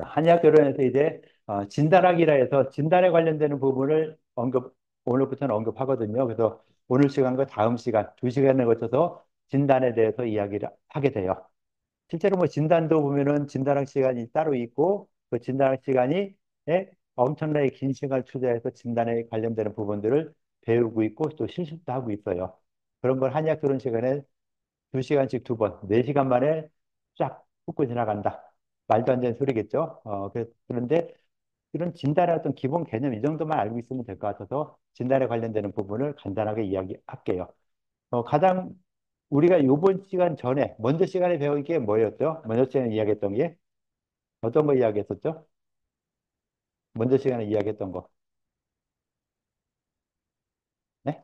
자, 한의학 결론에서 이제 진단학이라 해서 진단에 관련되는 부분을 오늘부터는 언급하거든요. 그래서 오늘 시간과 다음 시간, 두 시간에 걸쳐서 진단에 대해서 이야기를 하게 돼요. 실제로 뭐 진단도 보면은 진단학 시간이 따로 있고 그 진단학 시간이 엄청나게 긴 시간을 투자해서 진단에 관련되는 부분들을 배우고 있고 또 실습도 하고 있어요. 그런 걸 한의학 결론 시간에 두 시간씩 두 번, 네 시간 만에 쫙 훑고 지나간다. 말도 안 되는 소리겠죠. 그런데 이런 진단의 어떤 기본 개념 이 정도만 알고 있으면 될 것 같아서 진단에 관련되는 부분을 간단하게 이야기할게요. 가장 우리가 이번 시간 전에 먼저 시간에 배운 게 뭐였죠? 먼저 시간에 이야기했던 게 어떤 거 이야기했었죠? 먼저 시간에 이야기했던 거. 네?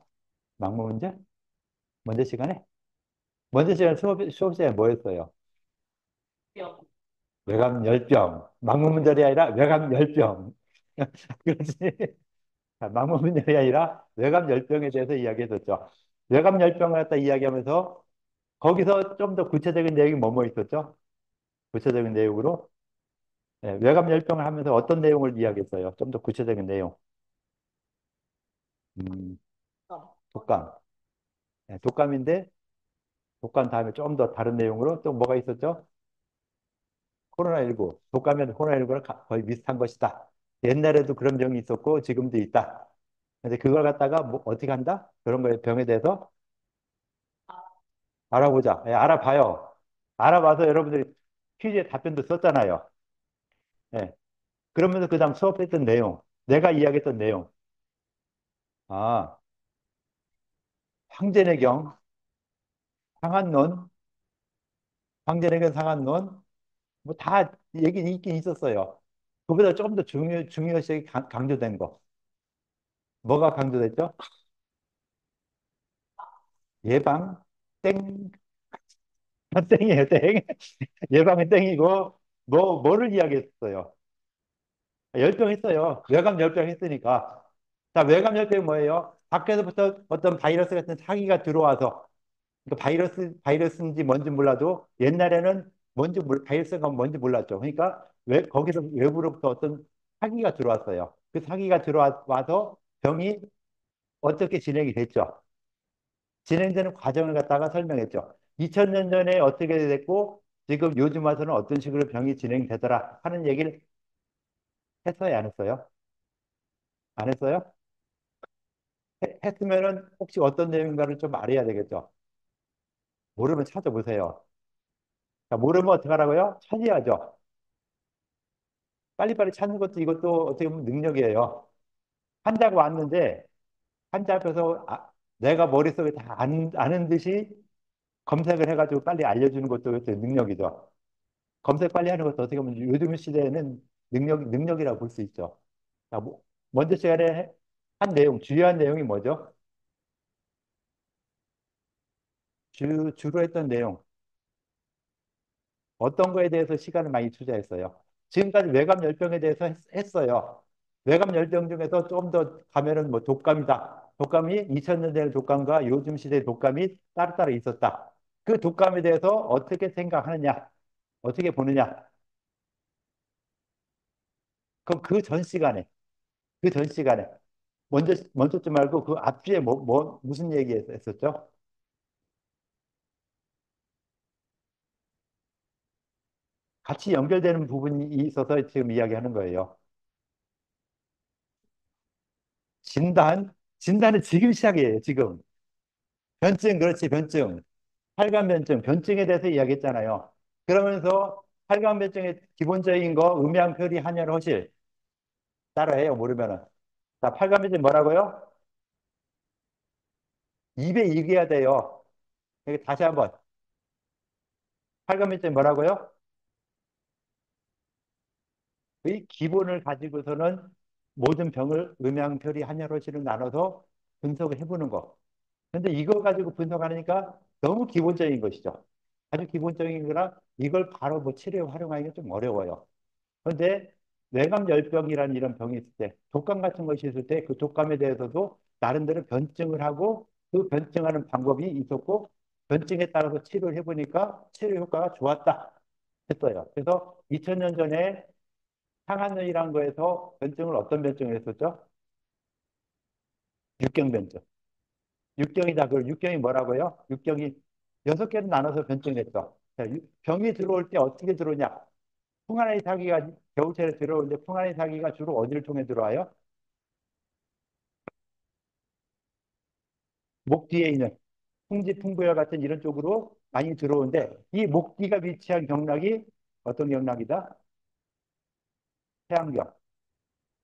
막무 문제? 먼저 시간에? 먼저 시간 수업 시간에 뭐였어요? 외감 열병. 막무 문제이 아니라 외감 열병. 그렇지. 자, 막무 문제이 아니라 외감 열병에 대해서 이야기했었죠. 외감 열병을 갖다 이야기하면서 거기서 좀 더 구체적인 내용이 뭐뭐 있었죠? 구체적인 내용으로 외감 열병을 하면서 어떤 내용을 이야기했어요? 좀 더 구체적인 내용. 음, 독감. 독감인데 독감 다음에 좀 더 다른 내용으로 또 뭐가 있었죠? 코로나19. 독감면 코로나19랑 거의 비슷한 것이다. 옛날에도 그런 병이 있었고 지금도 있다. 근데 그걸 갖다가 뭐 어떻게 한다? 그런 거에 병에 대해서 알아보자. 알아봐요. 알아봐서 여러분들이 퀴즈에 답변도 썼잖아요. 예. 그러면서 그 다음 수업했던 내용, 내가 이야기했던 내용. 아, 황제내경, 상한론, 황제내경 상한론, 뭐 다 얘기 있긴 있었어요. 그보다 조금 더 중요시 강조된 거. 뭐가 강조됐죠? 예방, 땡, 땡이에요, 땡. 예방은 땡이고, 뭐를 이야기했어요? 열병 했어요. 외감 열병 했으니까. 자, 외감 열병이 뭐예요? 밖에서부터 어떤 바이러스 같은 사기가 들어와서, 그 바이러스인지 뭔지 몰라도 옛날에는 바이러스가 뭔지 몰랐죠. 그러니까 거기서 외부로부터 어떤 사기가 들어왔어요. 그 사기가 들어와서 병이 어떻게 진행이 됐죠. 진행되는 과정을 갖다가 설명했죠. 2000년 전에 어떻게 됐고 지금 요즘 와서는 어떤 식으로 병이 진행되더라 하는 얘기를 했어요, 안 했어요? 안 했어요? 했으면은 혹시 어떤 내용인가를 좀 알아야 되겠죠. 모르면 찾아보세요. 자, 모르면 어떻게 하라고요? 찾아야죠. 빨리빨리 찾는 것도 이것도 어떻게 보면 능력이에요. 환자가 왔는데 환자 앞에서 내가 머릿속에 다 아는 듯이 검색을 해가지고 빨리 알려주는 것도 능력이죠. 검색 빨리 하는 것도 어떻게 보면 요즘 시대에는 능력이라고 볼 수 있죠. 자, 먼저 시간에 한 내용, 주요한 내용이 뭐죠? 주로 했던 내용. 어떤 거에 대해서 시간을 많이 투자했어요. 지금까지 외감 열병에 대해서 했어요. 외감 열병 중에서 좀 더 가면은 뭐 독감이다. 독감이 2000년대 독감과 요즘 시대의 독감이 따로따로 있었다. 그 독감에 대해서 어떻게 생각하느냐, 어떻게 보느냐. 그럼 그 전 시간에, 그 전 시간에 먼저 좀 말고 그 앞뒤에 무슨 얘기 했었죠? 같이 연결되는 부분이 있어서 지금 이야기하는 거예요. 진단은 지금 시작이에요, 지금. 변증, 그렇지, 변증. 팔관변증, 변증에 대해서 이야기했잖아요. 그러면서 팔관변증의 기본적인 거, 음양표리, 한열, 허실. 따라해요, 모르면은. 자, 팔관변증 뭐라고요? 입에 익어야 돼요. 여기 다시 한번. 팔관변증 뭐라고요? 의 기본을 가지고서는 모든 병을 음양표리, 한열, 허실로 나눠서 분석을 해보는 거. 근데 이거 가지고 분석하니까 너무 기본적인 것이죠. 아주 기본적인 거라 이걸 바로 뭐 치료에 활용하기가 좀 어려워요. 그런데 뇌감열병이라는 이런 병이 있을 때, 독감 같은 것이 있을 때 그 독감에 대해서도 나름대로 변증을 하고 그 변증하는 방법이 있었고 변증에 따라서 치료를 해보니까 치료 효과가 좋았다 했어요. 그래서 2000년 전에 항암연이라는 거에서 변증을 어떤 변증을 했었죠? 육경 변증. 육경이다. 그 육경이 뭐라고요? 육경이 여섯 개로 나눠서 변증했어. 자, 병이 들어올 때 어떻게 들어오냐? 풍화의 사기가 겨울철에 들어오는데 풍화의 사기가 주로 어디를 통해 들어와요? 목 뒤에 있는 풍지, 풍부열 같은 이런 쪽으로 많이 들어오는데 이 목 뒤가 위치한 경락이 어떤 경락이다? 태양경.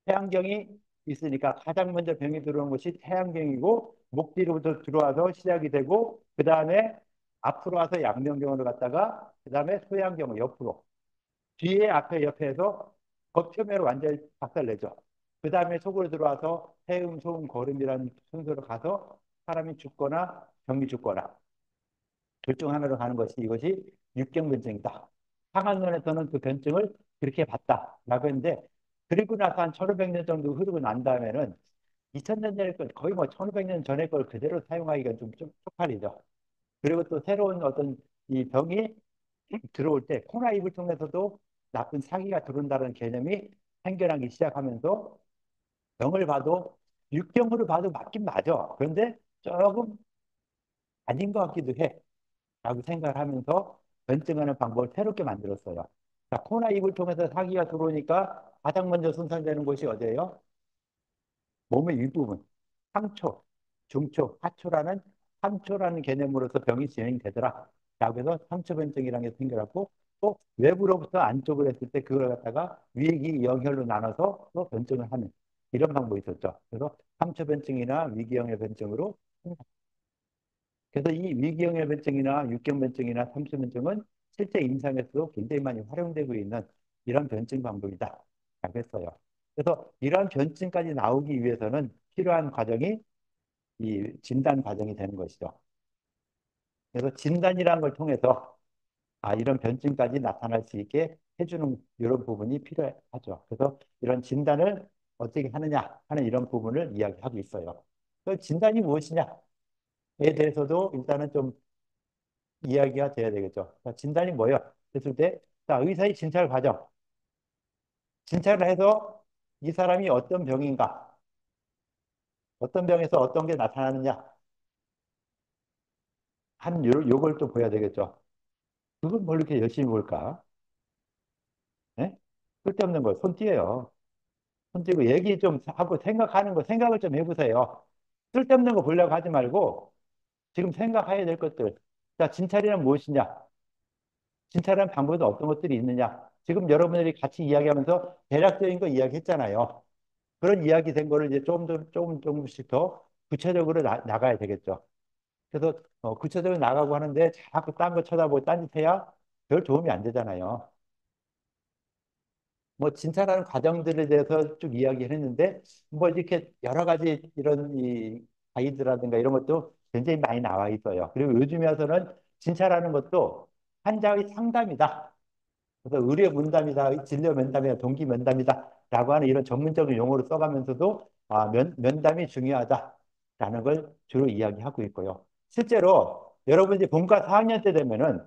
태양경이 있으니까 가장 먼저 병이 들어오는 것이 태양경이고 목 뒤로부터 들어와서 시작이 되고 그 다음에 앞으로 와서 양명경으로 갔다가 그 다음에 소양경을 옆으로 뒤에 앞에 옆에서 겉표면을 완전히 박살내죠. 그 다음에 속으로 들어와서 해음, 소음, 거름이라는 순서로 가서 사람이 죽거나 병이 죽거나 둘 중 하나로 가는 것이 이것이 육경변증이다. 상한론에서는 그 변증을 그렇게 봤다라고 했는데 그리고 나서 한 1500년 정도 흐르고 난 다음에는 2000년 전에 걸 거의 뭐 1500년 전에 걸 그대로 사용하기가 좀 쪽팔리죠. 그리고 또 새로운 어떤 이 병이 들어올 때 코로나 입을 통해서도 나쁜 사기가 들어온다는 개념이 생겨나기 시작하면서 병을 봐도 육경으로 봐도 맞긴 맞아. 그런데 조금 아닌 것 같기도 해. 라고 생각을 하면서 변증하는 방법을 새롭게 만들었어요. 자, 코로나19를 통해서 사기가 들어오니까 가장 먼저 손상되는 곳이 어디예요? 몸의 일부분. 상초, 중초, 하초라는 3초라는 개념으로서 병이 진행되더라. 라고 해서 상초변증이라는 게 생겨났고 또 외부로부터 안쪽으로 했을 때 그걸 갖다가 위기, 영혈로 나눠서 또 변증을 하는 이런 방법이 있었죠. 그래서 상초변증이나 위기형의 변증으로 그래서 이 위기형혈변증이나 육경변증이나 삼수변증은 실제 임상에서도 굉장히 많이 활용되고 있는 이런 변증 방법이다. 라고 했어요. 그래서 이러한 변증까지 나오기 위해서는 필요한 과정이 이 진단 과정이 되는 것이죠. 그래서 진단이라는 걸 통해서 이런 변증까지 나타날 수 있게 해주는 이런 부분이 필요하죠. 그래서 이런 진단을 어떻게 하느냐 하는 이런 부분을 이야기하고 있어요. 그 진단이 무엇이냐에 대해서도 일단은 좀 이야기가 돼야 되겠죠. 자, 진단이 뭐예요? 됐을 때, 자, 의사의 진찰 과정. 진찰을 해서 이 사람이 어떤 병인가, 어떤 병에서 어떤 게 나타나느냐, 요걸 또 보여야 되겠죠. 그건 뭘 이렇게 열심히 볼까? 예? 쓸데없는 거, 손 띄어요. 손 띄고 얘기 좀 하고 생각하는 거, 생각을 좀 해보세요. 쓸데없는 거 보려고 하지 말고, 지금 생각해야 될 것들. 자, 진찰이란 무엇이냐? 진찰하는 방법은 어떤 것들이 있느냐? 지금 여러분들이 같이 이야기하면서 대략적인 거 이야기했잖아요. 그런 이야기 된 거를 이제 조금씩 더 구체적으로 나가야 되겠죠. 그래서 구체적으로 나가고 하는데 자꾸 딴 거 쳐다보고 딴짓 해야 별 도움이 안 되잖아요. 뭐 진찰하는 과정들에 대해서 쭉 이야기를 했는데 뭐 이렇게 여러 가지 이런 이 가이드라든가 이런 것도 굉장히 많이 나와 있어요. 그리고 요즘에 와서는 진찰하는 것도 환자의 상담이다. 그래서 의료 문담이다, 진료 면담이다, 동기 면담이다 라고 하는 이런 전문적인 용어를 써가면서도 면담이 중요하다라는 걸 주로 이야기하고 있고요. 실제로 여러분 이제 본과 4학년 때 되면은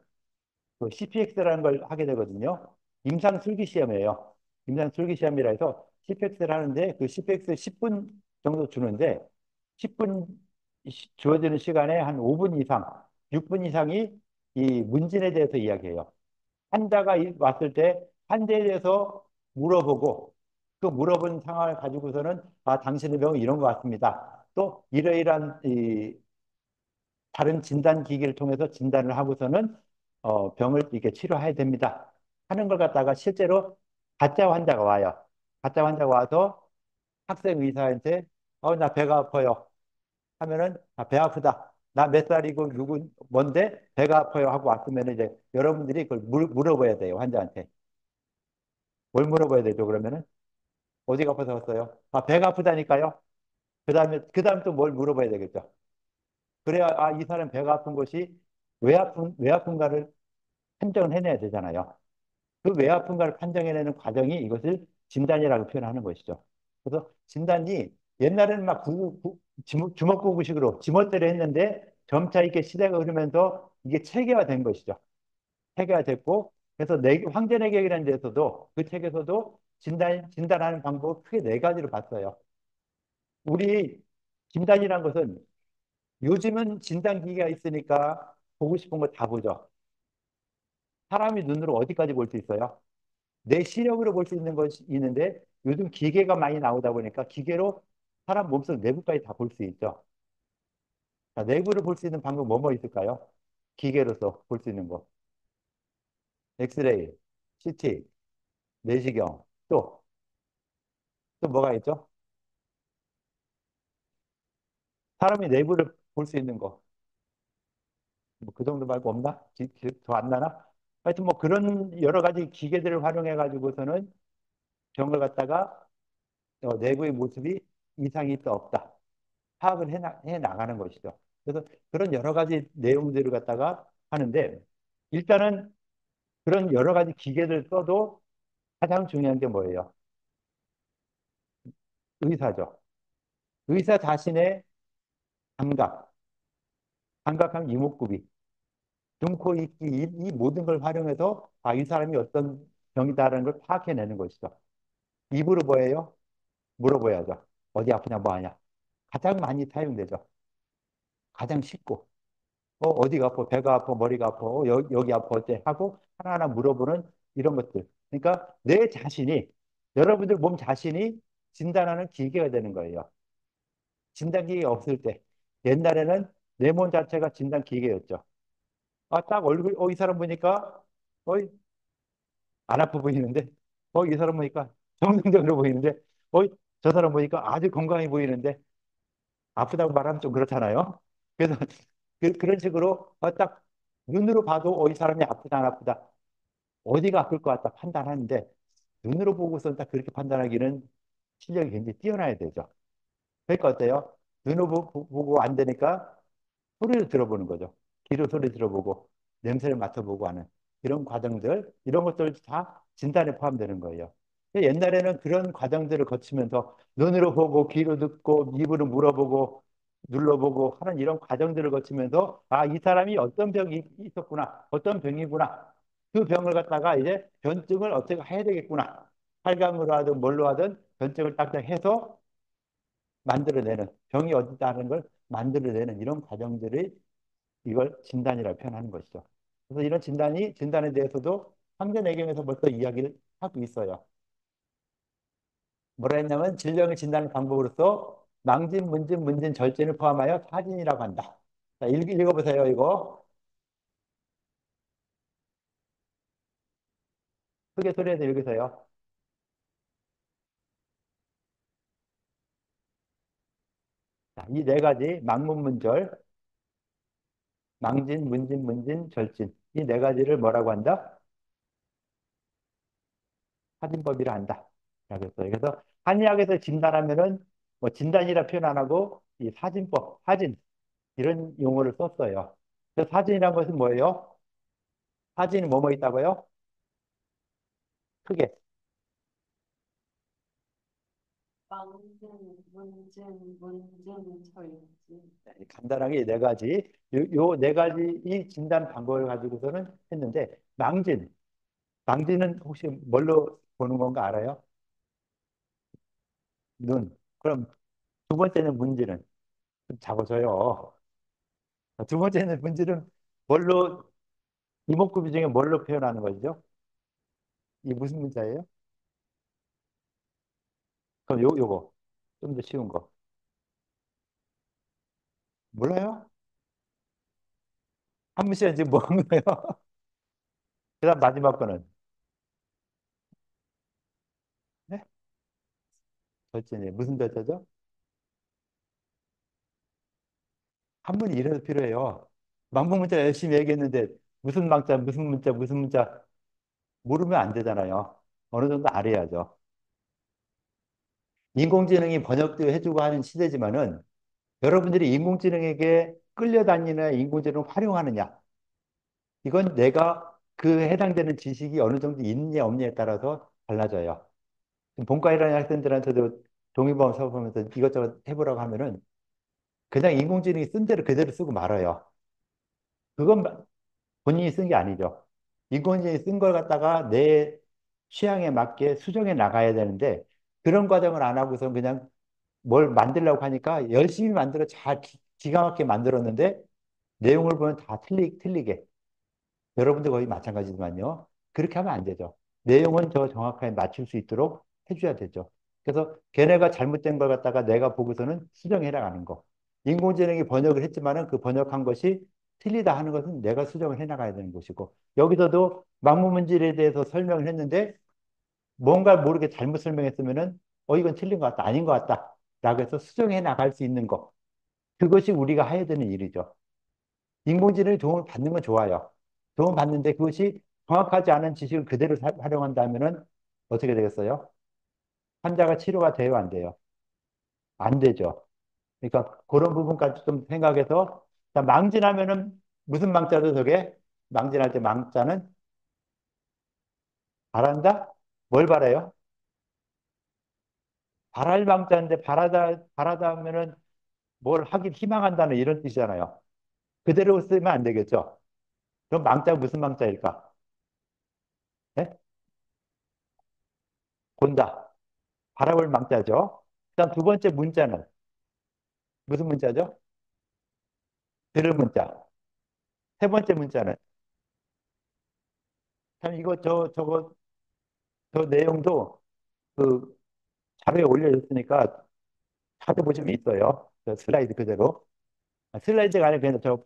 그 CPX라는 걸 하게 되거든요. 임상 술기 시험이에요. 임상 술기 시험이라 해서 CPX를 하는데 그 CPX 10분 정도 주는데 10분 주어지는 시간에 한 5분 이상, 6분 이상이 이 문진에 대해서 이야기해요. 환자가 왔을 때 환자에 대해서 물어보고 그 물어본 상황을 가지고서는 당신의 병은 이런 것 같습니다. 또 이러이러한 다른 진단 기기를 통해서 진단을 하고서는 병을 이렇게 치료해야 됩니다. 하는 걸 갖다가 실제로 가짜 환자가 와요. 가짜 환자가 와서 학생 의사한테 나 배가 아파요. 하면은 배 아프다. 나 몇 살이고 누구 뭔데 배가 아파요 하고 왔으면 이제 여러분들이 그걸 물어봐야 돼요 환자한테. 뭘 물어봐야 되죠 그러면은 어디가 아파서 왔어요? 배가 아프다니까요. 그다음에 또 뭘 물어봐야 되겠죠. 그래야 이 사람 배가 아픈 것이 왜 아픈가를 판정을 해내야 되잖아요. 그 왜 아픈가를 판정해내는 과정이 이것을 진단이라고 표현하는 것이죠. 그래서 진단이 옛날에는 막 주먹구구식으로 지멋대로 했는데 점차 이렇게 시대가 흐르면서 이게 체계화된 것이죠. 체계화됐고 그래서 황제내격이라는 데서도 그 책에서도 진단하는 방법 크게 네 가지로 봤어요. 우리 진단이란 것은 요즘은 진단기기가 있으니까 보고 싶은 거 다 보죠. 사람이 눈으로 어디까지 볼 수 있어요? 내 시력으로 볼 수 있는 것이 있는데 요즘 기계가 많이 나오다 보니까 기계로 사람 몸속 내부까지 다 볼 수 있죠. 자, 내부를 볼 수 있는 방법 뭐 있을까요? 기계로서 볼 수 있는 거. 엑스레이, CT, 내시경, 또 뭐가 있죠? 사람이 내부를 볼 수 있는 거. 뭐 그 정도 말고 없나? 더 안 나나? 하여튼 뭐 그런 여러 가지 기계들을 활용해 가지고서는 병을 갖다가 내부의 모습이 이상이 있다 없다 파악을 해 나가는 것이죠. 그래서 그런 여러 가지 내용들을 갖다가 하는데 일단은 그런 여러 가지 기계들 써도 가장 중요한 게 뭐예요? 의사죠. 의사 자신의 감각, 감각하면 이목구비, 눈, 코, 입, 귀, 이 모든 걸 활용해서 아, 이 사람이 어떤 병이다라는 걸 파악해내는 것이죠. 입으로 뭐예요? 물어봐야죠. 어디 아프냐, 뭐 하냐. 가장 많이 사용되죠. 가장 쉽고. 어디가 아파? 배가 아파? 머리가 아파? 여기 아파? 어때? 하고 하나하나 물어보는 이런 것들. 그러니까 내 자신이, 여러분들 몸 자신이 진단하는 기계가 되는 거예요. 진단 기계가 없을 때. 옛날에는 내 몸 자체가 진단 기계였죠. 아, 딱 얼굴, 이 사람 보니까, 안 아파 보이는데, 이 사람 보니까 정상적으로 보이는데, 저 사람 보니까 아주 건강해 보이는데, 아프다고 말하면 좀 그렇잖아요. 그래서 그런 식으로 딱 눈으로 봐도 이 사람이 아프다 안 아프다 어디가 아플 것 같다 판단하는데 눈으로 보고서 딱 그렇게 판단하기는 실력이 굉장히 뛰어나야 되죠. 그러니까 어때요? 눈으로 보고 안 되니까 소리를 들어보는 거죠. 귀로 소리 들어보고 냄새를 맡아보고 하는 이런 과정들, 이런 것들 다 진단에 포함되는 거예요. 옛날에는 그런 과정들을 거치면서 눈으로 보고 귀로 듣고 입으로 물어보고 눌러보고 하는 이런 과정들을 거치면서 아, 이 사람이 어떤 병이 있었구나, 어떤 병이구나. 그 병을 갖다가 이제 변증을 어떻게 해야 되겠구나. 활강으로 하든 뭘로 하든 변증을 딱딱 해서 만들어내는 병이 어디다 하는 걸 만들어내는 이런 과정들이 이걸 진단이라고 표현하는 것이죠. 그래서 이런 진단에 대해서도 황제내경에서 벌써 이야기를 하고 있어요. 뭐라 했냐면 질병을 진단하는 방법으로서 망진, 문진, 문진, 절진을 포함하여 사진이라고 한다. 자, 읽어보세요, 이거. 크게 소리에서 읽으세요. 자, 이 네 가지, 망문문절, 망진, 문진, 문진, 절진. 이 네 가지를 뭐라고 한다? 사진법이라 한다. 라고 했어요. 그래서 한의학에서 진단하면은 뭐 진단이라 표현 안 하고 이 사진법, 사진 이런 용어를 썼어요. 그래서 사진이란 것은 뭐예요? 사진이 뭐뭐 있다고요? 크게 망증, 문증, 문증, 절증. 간단하게 네 가지 요 네 가지 이 진단 방법을 가지고서는 했는데 망진은 혹시 뭘로 보는 건가 알아요? 눈. 그럼 두 번째는 문진은 좀 잡아줘요. 두 번째는 문진은 뭘로 이목구비 중에 뭘로 표현하는 거죠? 이 무슨 문자예요? 그럼 요거 좀 더 쉬운 거 몰라요? 한문 씨는 지금 뭐 하는 거예요? 그다음 마지막 거는 네? 절제네 무슨 절제죠? 한문이 이래서 필요해요. 망부 문자 열심히 얘기했는데 무슨 망자 무슨 문자 무슨 문자 모르면 안 되잖아요. 어느 정도 알아야죠. 인공지능이 번역도 해주고 하는 시대지만은 여러분들이 인공지능에게 끌려다니는 인공지능을 활용하느냐 이건 내가 그 해당되는 지식이 어느 정도 있느냐 없느냐에 따라서 달라져요. 본과 일하는 학생들한테도 종이보험 사보면서 이것저것 해보라고 하면은 그냥 인공지능이 쓴 대로 그대로 쓰고 말아요. 그건 본인이 쓴 게 아니죠. 인공지능이 쓴 걸 갖다가 취향에 맞게 수정해 나가야 되는데 그런 과정을 안 하고서 그냥 뭘 만들려고 하니까 열심히 만들어 잘 기가 막히게 만들었는데 내용을 보면 다 틀리게. 여러분도 거의 마찬가지지만요. 그렇게 하면 안 되죠. 내용은 더 정확하게 맞출 수 있도록 해줘야 되죠. 그래서 걔네가 잘못된 걸 갖다가 내가 보고서는 수정해 나가는 거. 인공지능이 번역을 했지만은 그 번역한 것이 틀리다 하는 것은 내가 수정을 해 나가야 되는 것이고 여기서도 막무문제에 대해서 설명을 했는데 뭔가 모르게 잘못 설명했으면은 이건 틀린 것 같다 아닌 것 같다 라고 해서 수정해 나갈 수 있는 거 그것이 우리가 해야 되는 일이죠. 인공지능의 도움을 받는 건 좋아요. 도움 받는데 그것이 정확하지 않은 지식을 그대로 활용한다면은 어떻게 되겠어요? 환자가 치료가 돼요, 안 돼요? 안 되죠. 그러니까 그런 부분까지 좀 생각해서 자, 망진하면은 무슨 망자도 저게 망진할 때 망자는 바란다? 뭘 바래요? 바랄 망자인데 바라다 하면은 뭘 하길 희망한다는 이런 뜻이잖아요. 그대로 쓰면 안 되겠죠. 그럼 망자가 무슨 망자일까? 네? 본다. 바라볼 망자죠. 그다음 두 번째 문자는 무슨 문자죠? 들을 문자. 세 번째 문자는 참 이거 저 내용도 그 자료에 올려졌으니까 찾아보시면 있어요. 저 슬라이드 그대로. 슬라이드가 아니라 그냥 저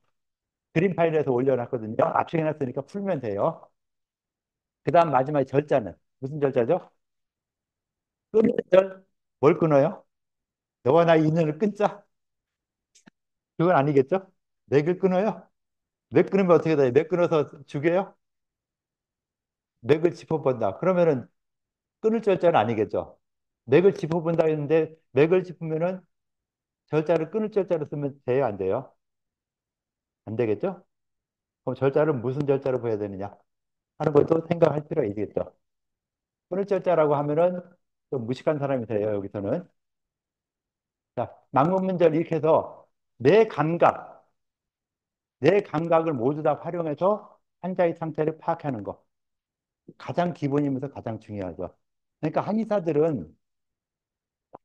그림 파일에서 올려놨거든요. 압축해놨으니까 풀면 돼요. 그다음 마지막에 절자는 무슨 절자죠? 끊는 절. 뭘 끊어요? 너와 나의 인연을 끊자? 그건 아니겠죠? 맥을 끊어요? 맥 끊으면 어떻게 돼요? 맥 끊어서 죽여요? 맥을 짚어본다. 그러면은 끊을 절자는 아니겠죠. 맥을 짚어본다 했는데 맥을 짚으면은 절자를 끊을 절자로 쓰면 돼요, 안 돼요? 안 되겠죠? 그럼 절자를 무슨 절자로 보야 되느냐 하는 것도 생각할 필요가 있겠죠. 끊을 절자라고 하면은 좀 무식한 사람이 돼요, 여기서는. 자, 망문문절 이렇게 해서 내 감각, 내 감각을 모두 다 활용해서 환자의 상태를 파악하는 거. 가장 기본이면서 가장 중요하죠. 그러니까 한의사들은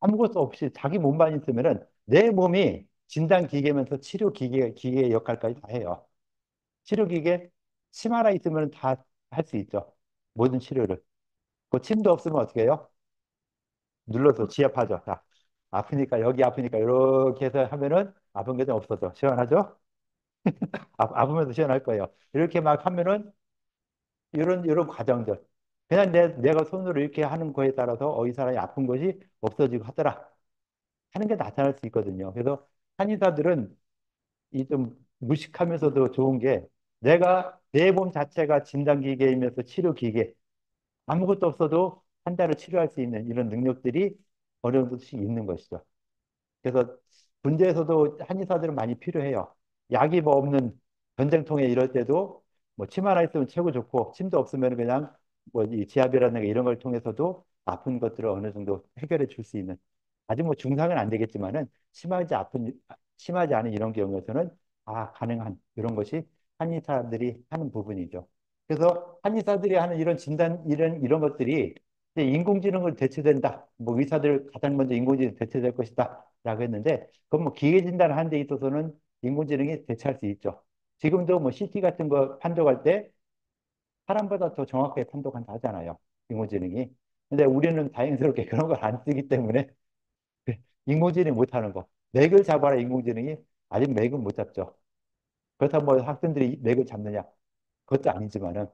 아무것도 없이 자기 몸만 있으면은 내 몸이 진단 기계면서 치료 기계의 역할까지 다 해요. 치료 기계 침 하나 있으면 다 할 수 있죠. 모든 치료를. 그 침도 없으면 어떻게 해요? 눌러서 지압하죠. 자, 아프니까 여기 아프니까 이렇게 해서 하면은 아픈 게 좀 없어져. 시원하죠? 아프면서 시원할 거예요. 이렇게 막 하면은 이런 과정들. 그냥 내가 손으로 이렇게 하는 거에 따라서 이 사람이 아픈 것이 없어지고 하더라. 하는 게 나타날 수 있거든요. 그래서 한의사들은 이 좀 무식하면서도 좋은 게 내가 내 몸 자체가 진단기계이면서 치료기계 아무것도 없어도 환자를 치료할 수 있는 이런 능력들이 어느 정도씩 있는 것이죠. 그래서 군대에서도 한의사들은 많이 필요해요. 약이 뭐 없는 전쟁통에 이럴 때도 뭐 침 하나 있으면 최고 좋고 침도 없으면 그냥 뭐 이 지압이라든가 이런 걸 통해서도 아픈 것들을 어느 정도 해결해 줄 수 있는 아직 뭐 중상은 안 되겠지만은 심하지 않은 이런 경우에서는 가능한 이런 것이 한의사들이 하는 부분이죠. 그래서 한의사들이 하는 이런 진단 이런 것들이 이제 인공지능을 대체된다. 뭐 의사들 가장 먼저 인공지능 대체될 것이다. 라고 했는데 그건 뭐 기계 진단을 하는 데 있어서는 인공지능이 대체할 수 있죠. 지금도 뭐 CT 같은 거 판독할 때 사람보다 더 정확하게 판독한다 하잖아요. 인공지능이. 근데 우리는 다행스럽게 그런 걸 안 쓰기 때문에 인공지능이 못하는 거. 맥을 잡아라 인공지능이 아직 맥은 못 잡죠. 그렇다고 뭐 학생들이 맥을 잡느냐? 그것도 아니지만은.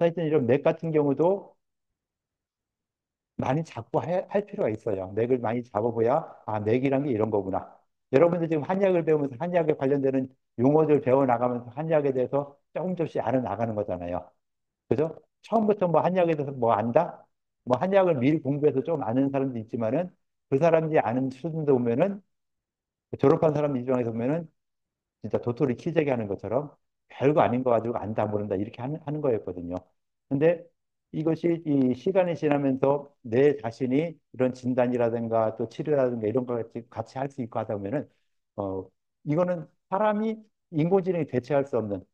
하여튼 이런 맥 같은 경우도 많이 잡고 할 필요가 있어요. 맥을 많이 잡아봐야, 맥이란 게 이런 거구나. 여러분들 지금 한약을 배우면서 한약에 관련되는 용어들 배워나가면서 한약에 대해서 조금씩 알아나가는 거잖아요. 그죠? 처음부터 뭐 한약에 대해서 뭐 안다? 뭐 한약을 미리 공부해서 좀 아는 사람도 있지만은 그 사람들이 아는 수준도 보면은 졸업한 사람 입장에서 보면은 진짜 도토리 키재기 하는 것처럼 별거 아닌 거 가지고 안다 모른다 이렇게 하는 거였거든요. 근데 이것이 이 시간이 지나면서 내 자신이 이런 진단이라든가 또 치료라든가 이런 걸 같이 할 수 있고 하다 보면은 어 이거는 사람이 인공지능이 대체할 수 없는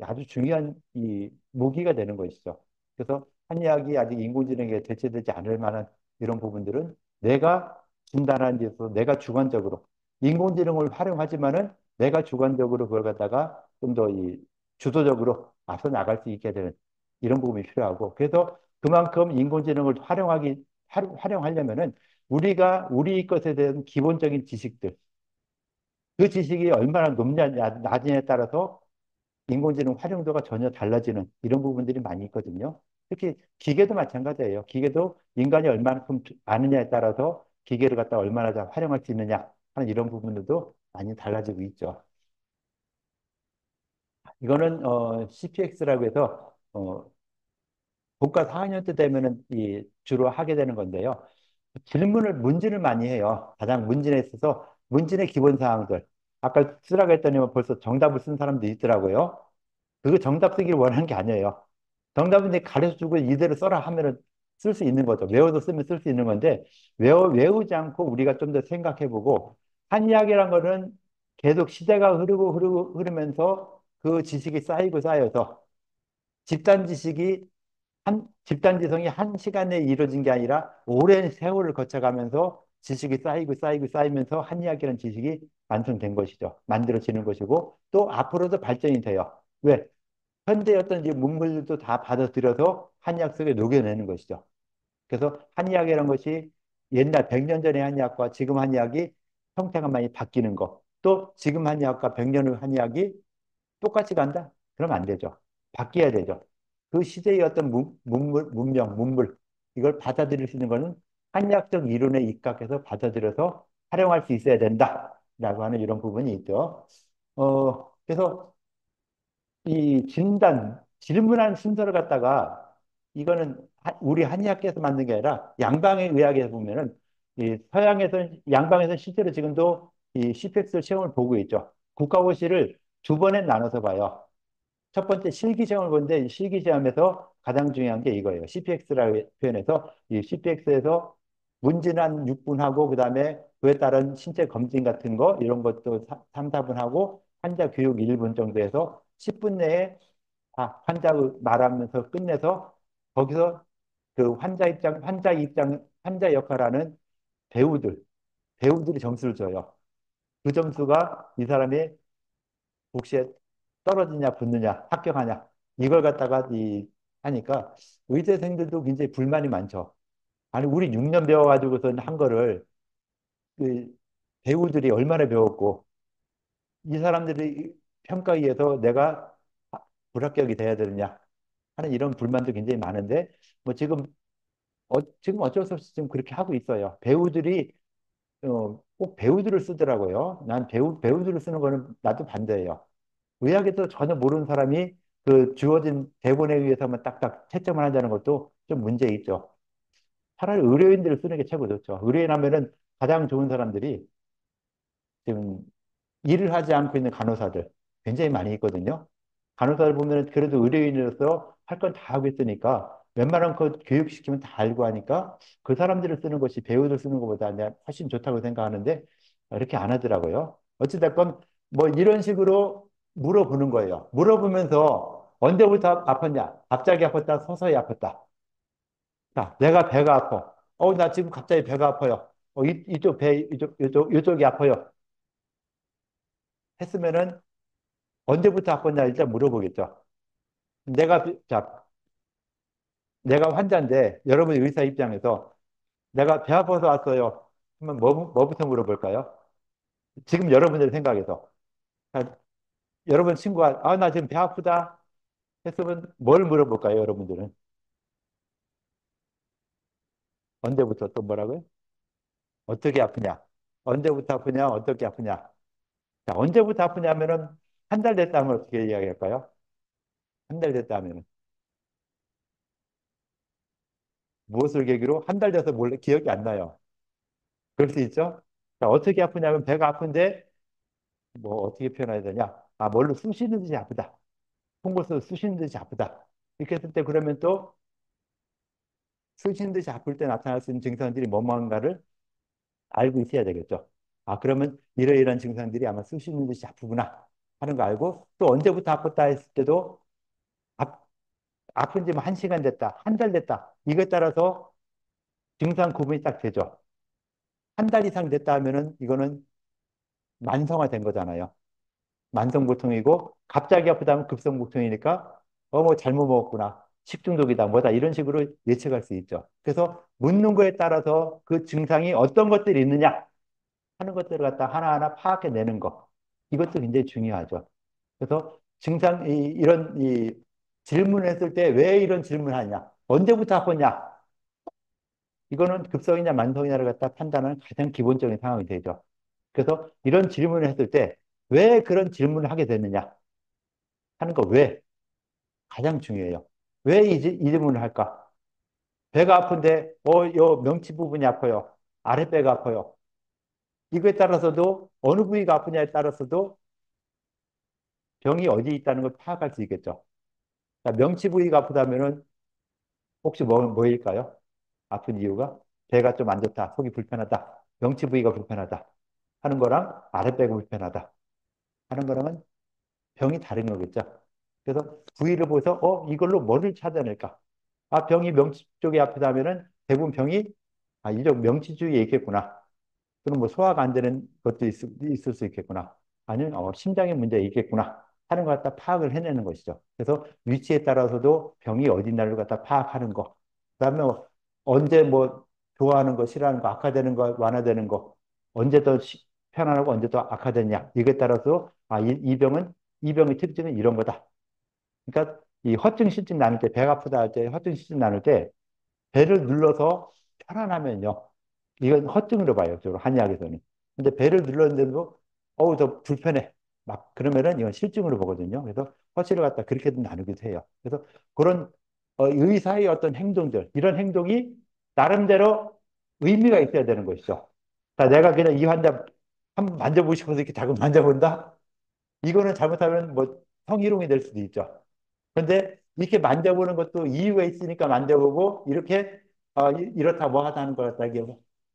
아주 중요한 이 무기가 되는 것이죠. 그래서 한의학이 아직 인공지능에 대체되지 않을 만한 이런 부분들은 내가 진단한 데서 내가 주관적으로 인공지능을 활용하지만은 내가 주관적으로 그걸 갖다가 좀 더 이 주도적으로 앞서 나갈 수 있게 되는 이런 부분이 필요하고 그래서 그만큼 인공지능을 활용하려면은 우리가 우리 것에 대한 기본적인 지식들 그 지식이 얼마나 높냐 낮냐에 따라서 인공지능 활용도가 전혀 달라지는 이런 부분들이 많이 있거든요. 특히 기계도 마찬가지예요. 기계도 인간이 얼마만큼 아느냐에 따라서 기계를 갖다 얼마나 잘 활용할 수 있느냐 하는 이런 부분들도 많이 달라지고 있죠. 이거는 CPX라고 해서 본과 4학년 때 되면은 주로 하게 되는 건데요. 문진을 많이 해요. 가장 문진에 있어서 문진의 기본 사항들. 아까 쓰라고 했더니 벌써 정답을 쓴 사람도 있더라고요. 그거 정답 쓰기를 원하는 게 아니에요. 정답은 이제 가르쳐주고 이대로 써라 하면은 쓸 수 있는 거죠. 외워도 쓰면 쓸 수 있는 건데, 외우지 않고 우리가 좀 더 생각해보고, 한이야기란 거는 계속 시대가 흐르면서 그 지식이 쌓이고 쌓여서 집단 지식이 집단 지성이 한 시간에 이루어진 게 아니라 오랜 세월을 거쳐가면서 지식이 쌓이면서 한이야기라는 지식이 완성된 것이죠. 만들어지는 것이고, 또 앞으로도 발전이 돼요. 왜? 현대 어떤 이제 문물들도 다 받아들여서 한의학 속에 녹여내는 것이죠. 그래서 한의학이라는 것이 옛날 100년 전의 한의학과 지금 한의학이 형태가 많이 바뀌는 거. 또 지금 한의학과 100년 후 한의학이 똑같이 간다? 그러면 안 되죠. 바뀌어야 되죠. 그 시대의 어떤 문물, 이걸 받아들일 수 있는 거는 한의학적 이론에 입각해서 받아들여서 활용할 수 있어야 된다. 라고 하는 이런 부분이 있죠. 그래서 이 질문하는 순서를 갖다가 이거는 우리 한의학계에서 만든 게 아니라 양방의 의학에서 보면은 이 서양에서 양방에서 실제로 지금도 이 CPX 시험을 보고 있죠. 국가고시를 두 번에 나눠서 봐요. 첫 번째 실기시험을 보는데 이 실기시험에서 가장 중요한 게 이거예요. CPX라고 표현해서 이 CPX에서 문진한 6분하고 그다음에 그에 따른 신체 검진 같은 거 이런 것도 3, 4분하고 환자 교육 1분 정도 해서 10분 내에 환자 말하면서 끝내서 거기서 그 환자 역할하는 배우들, 배우들이 점수를 줘요. 그 점수가 이 사람이 혹시 떨어지냐, 붙느냐, 합격하냐, 이걸 갖다가 하니까 의대생들도 굉장히 불만이 많죠. 아니, 우리 6년 배워가지고선 한 거를 그 배우들이 얼마나 배웠고, 이 사람들이 평가에 의해서 내가 불합격이 돼야 되느냐 하는 이런 불만도 굉장히 많은데, 뭐 지금 어쩔 수 없이 지금 그렇게 하고 있어요. 배우들이 꼭 배우들을 쓰더라고요. 난 배우들을 쓰는 거는 나도 반대예요. 의학에서 전혀 모르는 사람이 그 주어진 대본에 의해서만 딱딱 채점을 한다는 것도 좀 문제 있죠. 차라리 의료인들을 쓰는 게 최고 좋죠. 의료인 하면은 가장 좋은 사람들이 지금 일을 하지 않고 있는 간호사들 굉장히 많이 있거든요. 간호사를 보면 그래도 의료인으로서 할 건 다 하고 있으니까 웬만한 거 교육시키면 다 알고 하니까 그 사람들을 쓰는 것이 배우들 쓰는 것보다 내가 훨씬 좋다고 생각하는데 이렇게 안 하더라고요. 어찌됐건 뭐 이런 식으로 물어보는 거예요. 물어보면서 언제부터 아팠냐? 갑자기 아팠다, 서서히 아팠다. 자, 내가 배가 아파. 나 지금 갑자기 배가 아파요. 이쪽 배, 이쪽이 아파요. 했으면은 언제부터 아팠냐 일단 물어보겠죠. 자, 내가 환자인데 여러분 의사 입장에서 내가 배 아파서 왔어요. 그러면 뭐부터 물어볼까요? 지금 여러분들 생각에서. 자, 여러분 친구가 나 지금 배 아프다 했으면 뭘 물어볼까요, 여러분들은? 언제부터 또 뭐라고요? 어떻게 아프냐? 언제부터 아프냐? 어떻게 아프냐? 자, 언제부터 아프냐면은 한 달 됐다 하면 어떻게 이야기할까요? 한 달 됐다 하면은 무엇을 계기로 한 달 돼서 몰래 기억이 안 나요. 그럴 수 있죠? 자, 어떻게 아프냐면 배가 아픈데 뭐 어떻게 표현해야 되냐? 뭘로 쑤시는 듯이 아프다. 송곳으로 쑤시는 듯이 아프다. 이렇게 했을 때 그러면 또 쑤시는 듯이 아플 때 나타날 수 있는 증상들이 뭐뭐한가를 알고 있어야 되겠죠. 그러면 이러이러한 증상들이 아마 쑤시는 듯이 아프구나 하는 거 알고 또 언제부터 아팠다 했을 때도 아픈 지 뭐 1시간 됐다, 한 달 됐다. 이거에 따라서 증상 구분이 딱 되죠. 한 달 이상 됐다 하면은 이거는 만성화된 거잖아요. 만성보통이고 갑자기 아프다면 급성보통이니까 뭐 잘못 먹었구나. 식중독이다 뭐다 이런 식으로 예측할 수 있죠. 그래서 묻는 거에 따라서 그 증상이 어떤 것들이 있느냐 하는 것들을 갖다 하나하나 파악해내는 거. 이것도 굉장히 중요하죠. 그래서 이런 질문을 했을 때 왜 이런 질문을 하냐? 언제부터 아팠냐? 이거는 급성이냐 만성이냐를 갖다 판단하는 가장 기본적인 상황이 되죠. 그래서 이런 질문을 했을 때 왜 그런 질문을 하게 되느냐 하는 거 왜? 가장 중요해요. 왜 이 질문을 할까? 배가 아픈데, 요 명치 부분이 아파요. 아랫배가 아파요. 이거에 따라서도 어느 부위가 아프냐에 따라서도 병이 어디 있다는 걸 파악할 수 있겠죠. 자, 명치 부위가 아프다면은 혹시 뭐일까요? 아픈 이유가 배가 좀 안 좋다, 속이 불편하다, 명치 부위가 불편하다 하는 거랑 아랫배가 불편하다 하는 거랑은 병이 다른 거겠죠. 그래서 부위를 보서 이걸로 뭐를 찾아낼까? 아, 병이 명치 쪽이 아프다면은 대부분 병이 이쪽 명치 주위에 있겠구나. 그럼 뭐 소화가 안 되는 것도 있을 수 있겠구나. 아니면 심장에 문제가 있겠구나 하는 걸 갖다 파악을 해내는 것이죠. 그래서 위치에 따라서도 병이 어디 있나를 갖다 파악하는 거. 그다음에 언제 뭐 좋아하는 거, 싫어하는 거, 악화되는 거, 완화되는 거, 언제 더 편안하고 언제 더 악화되냐. 이거에 따라서 이 병의 특징은 이런 거다. 그러니까 이 허증 실증 나눌 때, 배가 아프다 할 때, 허증 실증 나눌 때 배를 눌러서 편안하면요. 이건 허증으로 봐요. 주로 한의학에서는. 근데 배를 눌렀는데도 어우 더 불편해. 막 그러면은 이건 실증으로 보거든요. 그래서 허치를 갖다 그렇게도 나누기도 해요. 그래서 그런 의사의 어떤 행동들, 이런 행동이 나름대로 의미가 있어야 되는 것이죠. 자, 내가 그냥 이 환자 한번 만져보고 싶어서 이렇게 자꾸 만져본다? 이거는 잘못하면 뭐 성희롱이 될 수도 있죠. 그런데 이렇게 만져보는 것도 이유가 있으니까 만져보고 이렇게 이렇다 뭐 하다는 걸 갖다 이게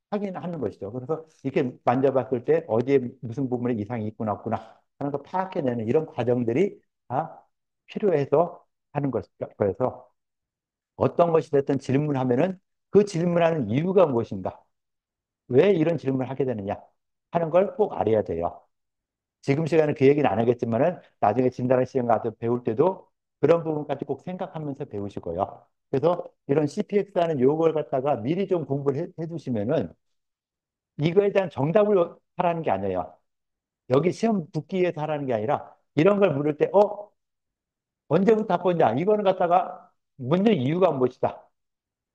확인하는 것이죠. 그래서 이렇게 만져봤을 때 어디에 무슨 부분에 이상이 있구나 없구나 하는 걸 파악해내는 이런 과정들이 다 필요해서 하는 거여서 어떤 것이 됐든 질문하면은 그 질문하는 이유가 무엇인가? 왜 이런 질문을 하게 되느냐 하는 걸 꼭 알아야 돼요. 지금 시간에 그 얘기는 안 하겠지만은 나중에 진단을 시험 가서 배울 때도 그런 부분까지 꼭 생각하면서 배우시고요. 그래서 이런 CPX 하는 요걸 갖다가 미리 좀 공부를 해두시면은 이거에 대한 정답을 하라는 게 아니에요. 여기 시험 붙기 위해서 하라는 게 아니라 이런 걸 물을 때, 언제부터 아팠냐? 이거는 갖다가 묻는 이유가 무엇이다.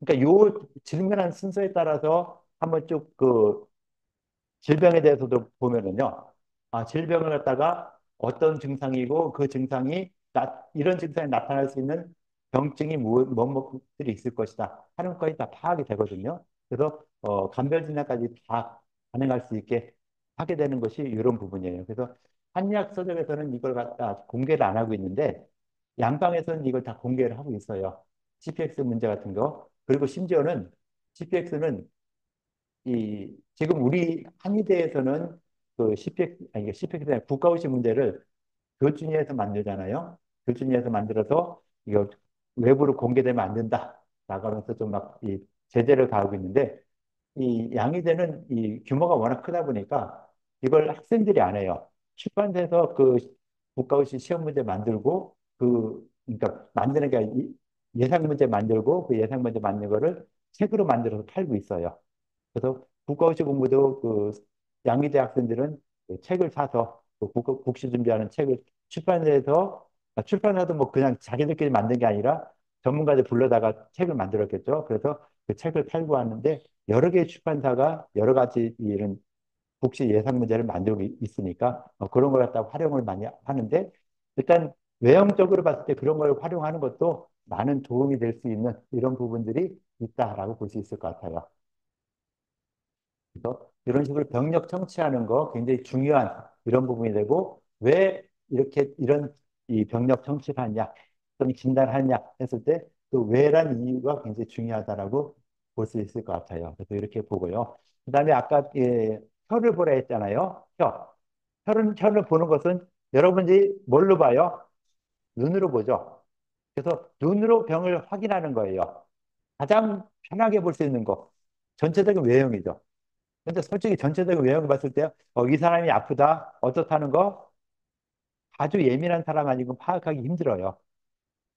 그러니까 요 질문한 순서에 따라서 한번 쭉그 질병에 대해서도 보면은요, 질병을 갖다가 어떤 증상이고 그 증상이 이런 증상이 나타날 수 있는 병증이 뭐들이 있을 것이다 하는 것까지 다 파악이 되거든요. 그래서 간별진단까지 다 가능할 수 있게 하게 되는 것이 이런 부분이에요. 그래서 한의학 서적에서는 이걸 갖다 공개를 안 하고 있는데 양방에서는 이걸 다 공개를 하고 있어요. CPX 문제 같은 거. 그리고 심지어는 CPX는 지금 우리 한의대에서는 그 CPX, 아니, 이게 CPX가 아니라 국가고시 문제를 교준위에서 만들잖아요. 교준위에서 만들어서 이거 외부로 공개되면 안 된다. 나가면서 좀 막 이 제재를 가하고 있는데 이 양의대는 이 규모가 워낙 크다 보니까 이걸 학생들이 안 해요. 출판사에서 그 국가고시 시험 문제 만들고 그러니까 만드는 게 예상 문제 만들고 그 예상 문제 만든 거를 책으로 만들어서 팔고 있어요. 그래서 국가고시 공부도 그 양의대 학생들은 그 책을 사서 그 국시 준비하는 책을 출판사에서 출판사도 뭐 그냥 자기들끼리 만든 게 아니라 전문가들 불러다가 책을 만들었겠죠. 그래서 그 책을 팔고 하는데 여러 개의 출판사가 여러 가지 이런 국시 예상 문제를 만들고 있으니까 그런 걸 갖다 활용을 많이 하는데 일단 외형적으로 봤을 때 그런 걸 활용하는 것도 많은 도움이 될 수 있는 이런 부분들이 있다라고 볼 수 있을 것 같아요. 그래서 이런 식으로 병력 청취하는 거 굉장히 중요한 이런 부분이 되고 왜 이렇게 이런 이 병력 청취를 하냐 또는 진단하냐 했을 때 그 왜란 이유가 굉장히 중요하다라고 볼 수 있을 것 같아요. 그래서 이렇게 보고요. 그다음에 아까 혀를 보라 했잖아요. 혀를 보는 것은 여러분들이 뭘로 봐요? 눈으로 보죠. 그래서 눈으로 병을 확인하는 거예요. 가장 편하게 볼 수 있는 거. 전체적인 외형이죠. 근데 솔직히 전체적인 외형을 봤을 때, 이 사람이 아프다, 어떻다는 거 아주 예민한 사람 아니고 파악하기 힘들어요.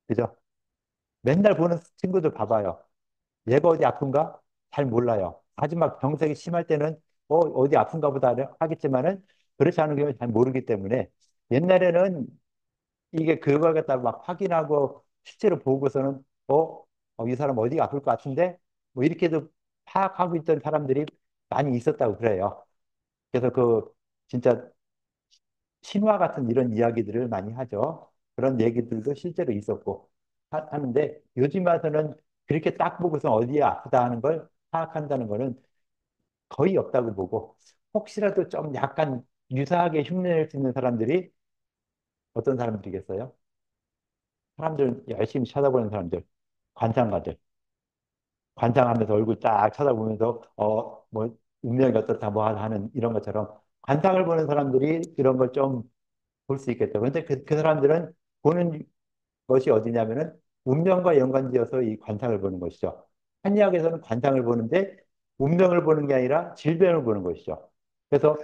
그죠? 맨날 보는 친구들 봐봐요. 얘가 어디 아픈가? 잘 몰라요. 아주 막 병색이 심할 때는 어디 아픈가 보다 하겠지만은 그렇지 않은 경우는 잘 모르기 때문에 옛날에는 이게 그걸 갖다 막 확인하고 실제로 보고서는 이 사람 어디가 아플 것 같은데 뭐 이렇게도 파악하고 있던 사람들이 많이 있었다고 그래요. 그래서 그 진짜 신화 같은 이런 이야기들을 많이 하죠. 그런 얘기들도 실제로 있었고 하는데 요즘 와서는 그렇게 딱 보고서 어디에 아프다 하는 걸 파악한다는 거는 거의 없다고 보고 혹시라도 좀 약간 유사하게 흉내낼 수 있는 사람들이 어떤 사람들이겠어요? 사람들 열심히 쳐다보는 사람들, 관상가들. 관상하면서 얼굴 딱 쳐다보면서 뭐 운명이 어떻다 뭐 하는 이런 것처럼 관상을 보는 사람들이 이런 걸 좀 볼 수 있겠죠. 근데 그 사람들은 보는 것이 어디냐면은 운명과 연관지어서 이 관상을 보는 것이죠. 한의학에서는 관상을 보는데 운명을 보는 게 아니라 질병을 보는 것이죠. 그래서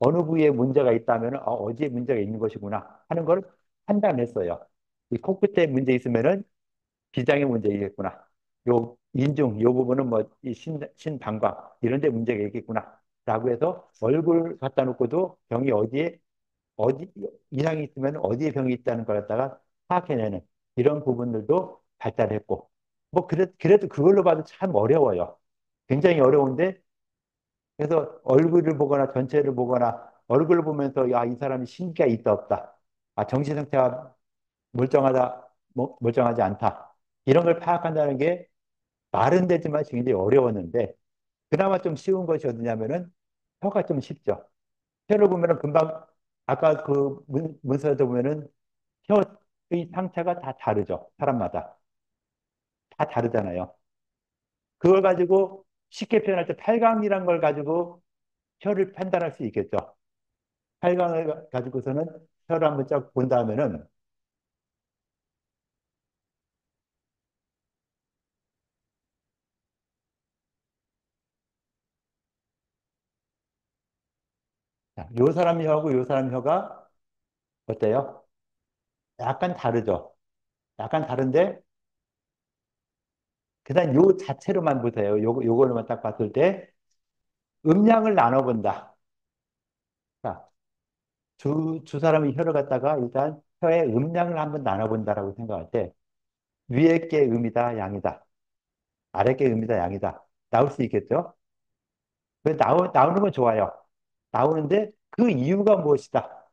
어느 부위에 문제가 있다면 어디에 문제가 있는 것이구나 하는 걸 판단했어요. 이 코끝에 문제 있으면은 비장의 문제이겠구나. 요 인중 요 부분은 뭐 이 신방광 이런 데 문제가 있겠구나. 라고 해서 얼굴 갖다 놓고도 병이 어디 이상이 있으면 어디에 병이 있다는 걸 갖다가 파악해내는 이런 부분들도 발달했고 뭐 그래도 그걸로 봐도 참 어려워요. 굉장히 어려운데 그래서 얼굴을 보거나 전체를 보거나 얼굴을 보면서 야, 이 사람이 신기가 있다 없다. 아, 정신 상태가 멀쩡하다, 멀쩡하지 않다. 이런 걸 파악한다는 게 말은 되지만 굉장히 어려웠는데 그나마 좀 쉬운 것이 어디냐면은 혀가 좀 쉽죠. 혀를 보면은 금방 아까 그 문서에도 보면은 혀의 상태가 다 다르죠. 사람마다 다 다르잖아요. 그걸 가지고 쉽게 표현할 때 팔강이란 걸 가지고 혀를 판단할 수 있겠죠. 팔강을 가지고서는 혀를 한번 쫙 본 다음에는 자, 요 사람 혀하고 요 사람 혀가 어때요? 약간 다르죠. 약간 다른데 그다음 요 자체로만 보세요. 요거로만 딱 봤을 때 음량을 나눠본다. 자, 두 사람의 혀를 갖다가 일단 혀의 음량을 한번 나눠본다라고 생각할 때 위에 게 음이다, 양이다. 아래 게 음이다, 양이다. 나올 수 있겠죠? 나오는 건 좋아요. 나오는데 그 이유가 무엇이다?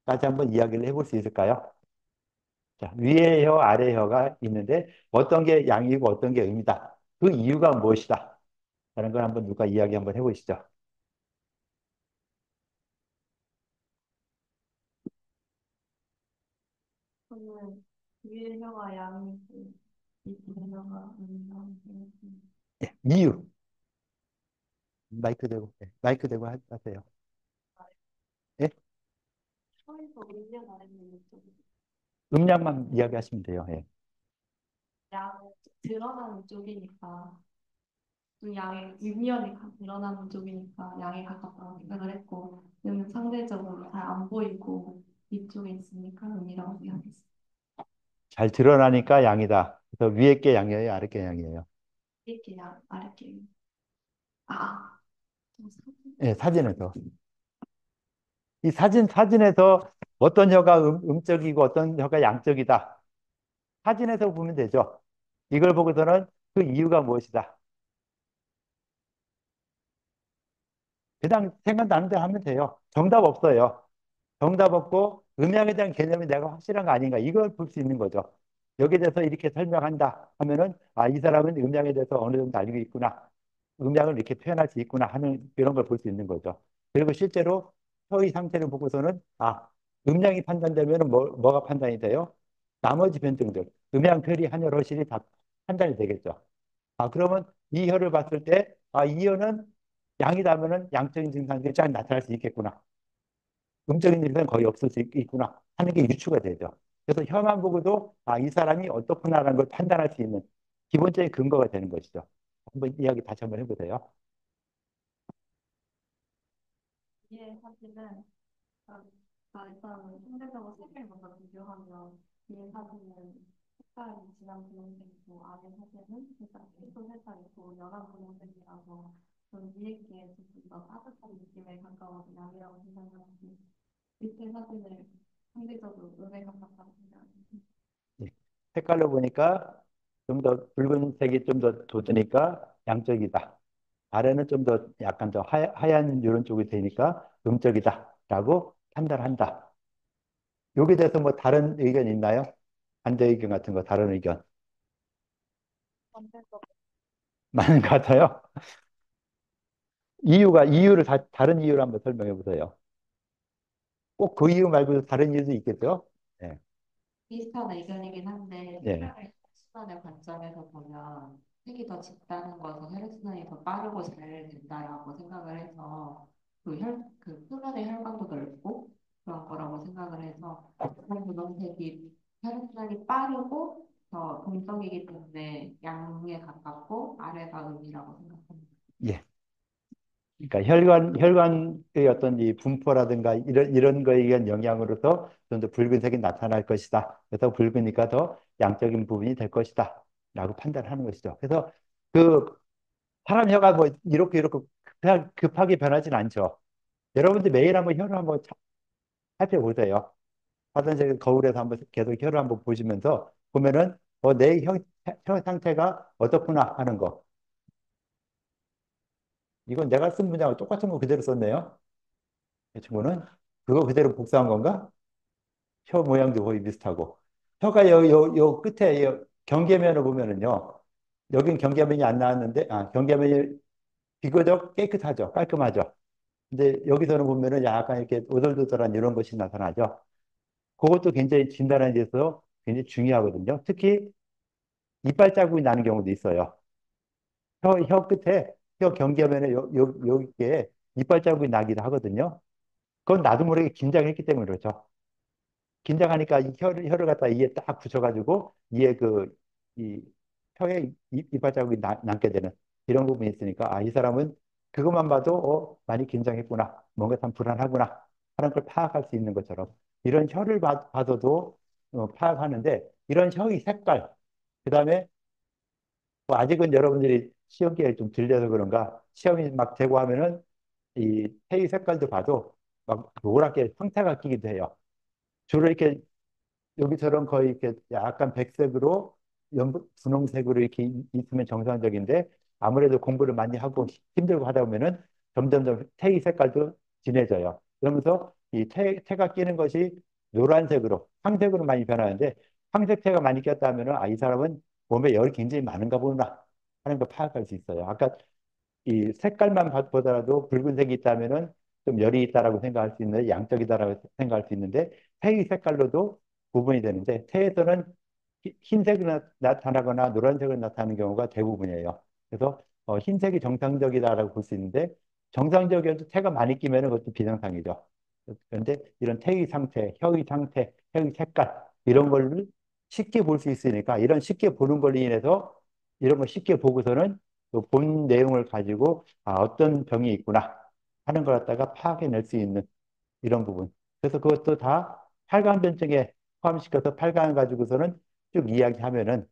까지 한번 이야기를 해볼 수 있을까요? 자, 위에 혀, 아래 혀가 있는데 어떤 게 양이고 어떤 게 음이다. 그 이유가 무엇이다? 라는 걸 한번 누가 이야기 한번 해보시죠. 저는 위에 혀가 양이고 밑에 혀가 음양이고 예, 이유. 마이크 대고 하세요. 예? 혀에서 음량 아래는 쪽 음량만 이야기하시면 돼요. 예. 양 드러나는 쪽이니까 좀 양의 윗면이 드러나는 쪽이니까 양에 가깝다고 생각을 했고 음은 상대적으로 잘 안 보이고 위쪽에 있으니까 음이라고 생각했어요. 잘 드러나니까 양이다. 그래서 위에 게 양이에요, 아래 게 양이에요. 이렇게 양 아래게 아, 좀 사진 예, 사진에서. 이 사진에서 어떤 혀가 음적이고 어떤 혀가 양적이다. 사진에서 보면 되죠. 이걸 보고서는 그 이유가 무엇이다. 그냥 생각나는 대로 하면 돼요. 정답 없어요. 정답 없고 음양에 대한 개념이 내가 확실한 거 아닌가 이걸 볼 수 있는 거죠. 여기에 대해서 이렇게 설명한다 하면은 이 사람은 음양에 대해서 어느 정도 알고 있구나. 음양을 이렇게 표현할 수 있구나 하는 이런 걸 볼 수 있는 거죠. 그리고 실제로 혀의 상태를 보고서는 음양이 판단되면 뭐가 판단이 돼요? 나머지 변증들, 음양, 표리, 한열, 허실이 다 판단이 되겠죠. 그러면 이 혀를 봤을 때 이 혀는 양이라면은 양적인 증상들이 쫙 나타날 수 있겠구나. 음적인 증상은 거의 없을 수 있구나 하는 게 유추가 되죠. 그래서 혀만 보고도 이 사람이 어떻구나라는 걸 판단할 수 있는 기본적인 근거가 되는 것이죠. 한번 이야기 다시 한번 해보세요. 뒤에 사진은 일단 상대적으로 색을 먼저 비교하면 뒤에 사진은 색깔이 진한 분홍색이고 아래 사진은 살짝 핑크 색깔이고 연한 분홍색이라서 좀 위에 게 조금 더 따뜻한 느낌에 가까운 양이라고 생각하고 밑에 사진을 상대적으로 은에 가깝다고 생각합니다. 예. 색깔로 보니까 좀 더 붉은색이 좀 더 돋으니까 양적이다. 아래는 좀 더 약간 더 하얀 이런 쪽이 되니까 음적이다라고 판단한다. 여기에 대해서 뭐 다른 의견 있나요? 반대 의견 같은 거, 다른 의견 많은 것 같아요. 이유를 다른 이유를 한번 설명해 보세요. 꼭 그 이유 말고 다른 이유도 있겠죠? 네. 비슷한 의견이긴 한데 네. 색깔을 혈액순환의 관점에서 보면 색이 더 짙다는 것은 혈액순환이 더 빠르고 잘 된다라고 생각을 해서 그 표면의 혈관도 넓고 그런 거라고 생각을 해서 그런 분홍색이 혈액순환이 빠르고 더 동적이기 때문에 양에 가깝고 아래가 음이라고 생각합니다. 예. 그러니까 혈관의 어떤 이 분포라든가 이런 거에 의한 영향으로서 좀 더 붉은색이 나타날 것이다. 그래서 붉으니까 더 양적인 부분이 될 것이다. 라고 판단하는 것이죠. 그래서 그 사람 혀가 뭐 이렇게 급하게 변하진 않죠. 여러분들 매일 한번 혀를 한번 살펴보세요. 화장실 거울에서 한번 계속 혀를 한번 보시면서 보면은 내 혀 상태가 어떻구나 하는 거. 이건 내가 쓴 문장과 똑같은 거 그대로 썼네요. 이 친구는 그거 그대로 복사한 건가? 혀 모양도 거의 비슷하고. 혀가 요 끝에 경계면을 보면은요. 여긴 경계면이 안 나왔는데, 경계면이 비교적 깨끗하죠. 깔끔하죠. 근데 여기서는 보면은 약간 이렇게 오돌도돌한 이런 것이 나타나죠. 그것도 굉장히 진단에 대해서 굉장히 중요하거든요. 특히 이빨 자국이 나는 경우도 있어요. 혀 끝에, 혀 경계면에 여기에 이빨 자국이 나기도 하거든요. 그건 나도 모르게 긴장했기 때문에 그렇죠. 긴장하니까 이 혀를 갖다 이에 딱 붙여가지고 이에 이 혀에 이빨 자국이 남게 되는 이런 부분이 있으니까 이 사람은 그것만 봐도 많이 긴장했구나. 뭔가 참 불안하구나. 하는 걸 파악할 수 있는 것처럼 이런 혀를 봐서도 파악하는데 이런 혀의 색깔, 그다음에 뭐 아직은 여러분들이 시험 기회에 좀 들려서 그런가 시험이 막 되고 하면은 이 혀의 색깔도 봐도 막 노랗게 황태가 끼기도 해요. 주로 이렇게 여기처럼 거의 이렇게 약간 백색으로 분홍색으로 이렇게 있으면 정상적인데 아무래도 공부를 많이 하고 힘들고 하다 보면은 점점점 태의 색깔도 진해져요. 그러면서 이 태가 끼는 것이 노란색으로 황색으로 많이 변하는데 황색 태가 많이 꼈다 하면은 이 사람은 몸에 열이 굉장히 많은가 보구나 하는 걸 파악할 수 있어요. 아까 이 색깔만 보더라도 붉은색이 있다면은 좀 열이 있다라고 생각할 수 있는데 양적이다라고 생각할 수 있는데 태의 색깔로도 구분이 되는데 태에서는 흰색이 나타나거나 노란색으로 나타나는 경우가 대부분이에요. 그래서 흰색이 정상적이다라고 볼 수 있는데 정상적이어도 태가 많이 끼면 그것도 비정상이죠. 그런데 이런 태의 상태, 혀의 상태, 혀의 색깔 이런 걸 쉽게 볼 수 있으니까 이런 쉽게 보는 걸로 인해서 이런 걸 쉽게 보고서는 본 내용을 가지고 어떤 병이 있구나 하는 걸 갖다가 파악해낼 수 있는 이런 부분. 그래서 그것도 다 팔관변증에 포함시켜서 팔관 가지고서는 쭉 이야기하면은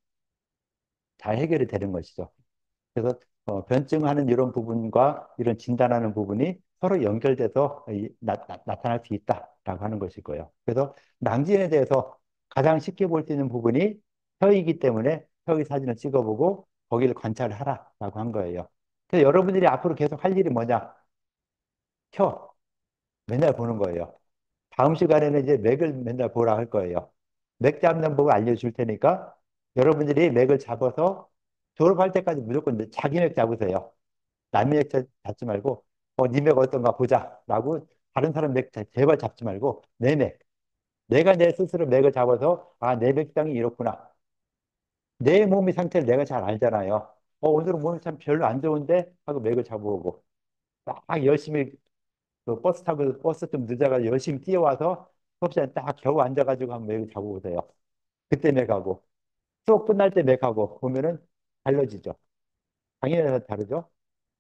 다 해결이 되는 것이죠. 그래서 변증하는 이런 부분과 이런 진단하는 부분이 서로 연결돼서 나타날 수 있다라고 하는 것일 거예요. 그래서 낭진에 대해서 가장 쉽게 볼 수 있는 부분이 혀이기 때문에 혀의 사진을 찍어보고 거기를 관찰을 하라라고 한 거예요. 그래서 여러분들이 앞으로 계속 할 일이 뭐냐? 혀 맨날 보는 거예요. 다음 시간에는 이제 맥을 맨날 보라 할 거예요. 맥 잡는 법을 알려줄 테니까 여러분들이 맥을 잡아서 졸업할 때까지 무조건 자기 맥 잡으세요. 남의 맥 잡지 말고 네 맥 어떤가 보자라고 다른 사람 맥 제발 잡지 말고 내 맥. 내가 내 스스로 맥을 잡아서 내 맥상이 이렇구나. 내 몸의 상태를 내가 잘 알잖아요. 오늘은 몸이 참 별로 안 좋은데 하고 맥을 잡아오고 막 열심히 그 버스 타고 버스 좀 늦어가 열심히 뛰어와서 수업 시간에 딱 겨우 앉아가지고 한번 맥을 잡아보세요. 그때 맥하고 수업 끝날 때 맥하고 보면은 달라지죠. 당연히 다르죠.